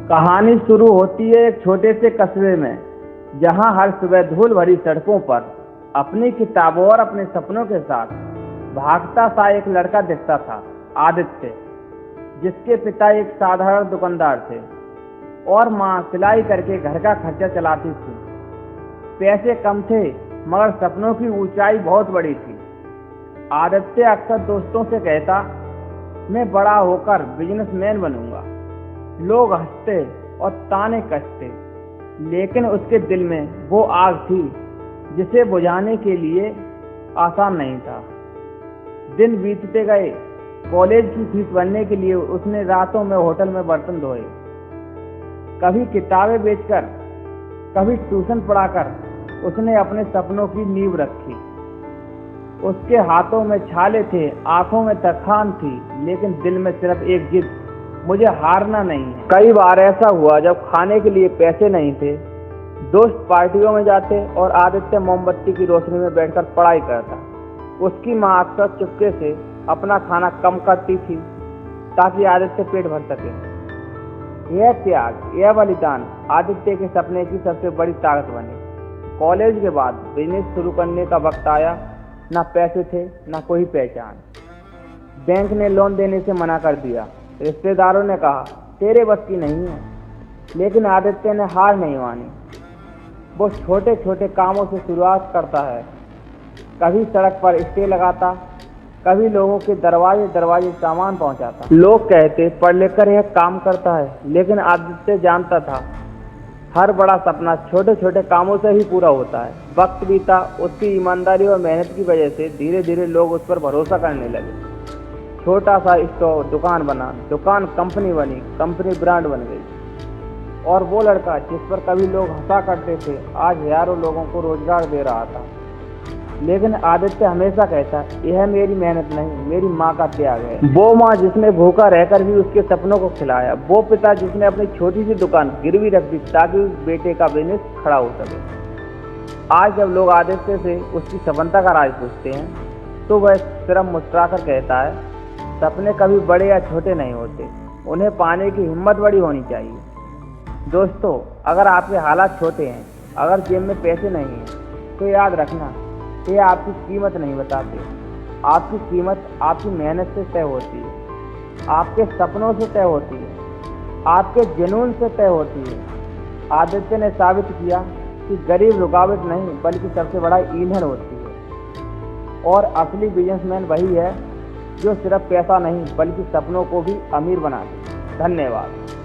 कहानी शुरू होती है एक छोटे से कस्बे में, जहां हर सुबह धूल भरी सड़कों पर अपनी किताबों और अपने सपनों के साथ भागता सा एक लड़का दिखता था, आदित्य, जिसके पिता एक साधारण दुकानदार थे और माँ सिलाई करके घर का खर्चा चलाती थी। पैसे कम थे मगर सपनों की ऊंचाई बहुत बड़ी थी। आदित्य अक्सर दोस्तों से कहता, मैं बड़ा होकर बिजनेसमैन बनूंगा। लोग हंसते और ताने कसते, लेकिन उसके दिल में वो आग थी जिसे बुझाने के लिए आसान नहीं था। दिन बीतते गए। कॉलेज की फीस भरने के लिए उसने रातों में होटल में बर्तन धोए, कभी किताबें बेचकर, कभी ट्यूशन पढ़ाकर उसने अपने सपनों की नींव रखी। उसके हाथों में छाले थे, आंखों में थकान थी, लेकिन दिल में सिर्फ एक जिद, मुझे हारना नहीं है। कई बार ऐसा हुआ जब खाने के लिए पैसे नहीं थे, दोस्त पार्टियों में जाते और आदित्य मोमबत्ती की रोशनी में बैठकर पढ़ाई करता। उसकी माँ अक्सर चुपके से अपना खाना कम करती थी ताकि आदित्य पेट भर सके। यह त्याग, यह बलिदान आदित्य के सपने की सबसे बड़ी ताकत बनी। कॉलेज के बाद बिजनेस शुरू करने का वक्त आया। ना पैसे थे, ना कोई पहचान। बैंक ने लोन देने से मना कर दिया। रिश्तेदारों ने कहा, तेरे बस की नहीं है। लेकिन आदित्य ने हार नहीं मानी। वो छोटे छोटे कामों से शुरुआत करता है। कभी सड़क पर स्टे लगाता, कभी लोगों के दरवाजे दरवाजे सामान पहुंचाता। लोग कहते, पढ़ लिखकर यह काम करता है, लेकिन आदित्य जानता था हर बड़ा सपना छोटे छोटे कामों से ही पूरा होता है। वक्त बीता, उसकी ईमानदारी और मेहनत की वजह से धीरे धीरे लोग उस पर भरोसा करने लगे। छोटा सा स्टोर दुकान बना, दुकान कंपनी बनी, कंपनी ब्रांड बन गई। और वो लड़का जिस पर कभी लोग हंसा करते थे, आज हजारों लोगों को रोजगार दे रहा था। लेकिन आदित्य हमेशा कहता, यह मेरी मेहनत नहीं, मेरी माँ का त्याग है। वो माँ जिसने भूखा रहकर भी उसके सपनों को खिलाया। वो पिता जिसने अपनी छोटी सी दुकान गिरवी रख दी ताकि उस बेटे का बिजनेस खड़ा हो सके। आज जब लोग आदित्य से उसकी सफलता का राज पूछते हैं, तो वह सिर्फ मुस्कुराकर कहता है, सपने कभी बड़े या छोटे नहीं होते, उन्हें पाने की हिम्मत बड़ी होनी चाहिए। दोस्तों, अगर आपके हालात छोटे हैं, अगर जेब में पैसे नहीं हैं, तो याद रखना, ये आपकी कीमत नहीं बताते। आपकी कीमत आपकी मेहनत से तय होती है, आपके सपनों से तय होती है, आपके जुनून से तय होती है। आदित्य ने साबित किया कि गरीब रुकावट नहीं, बल्कि सबसे बड़ा ईंधन होती है। और असली बिजनेसमैन वही है जो सिर्फ पैसा नहीं, बल्कि सपनों को भी अमीर बना दे। धन्यवाद।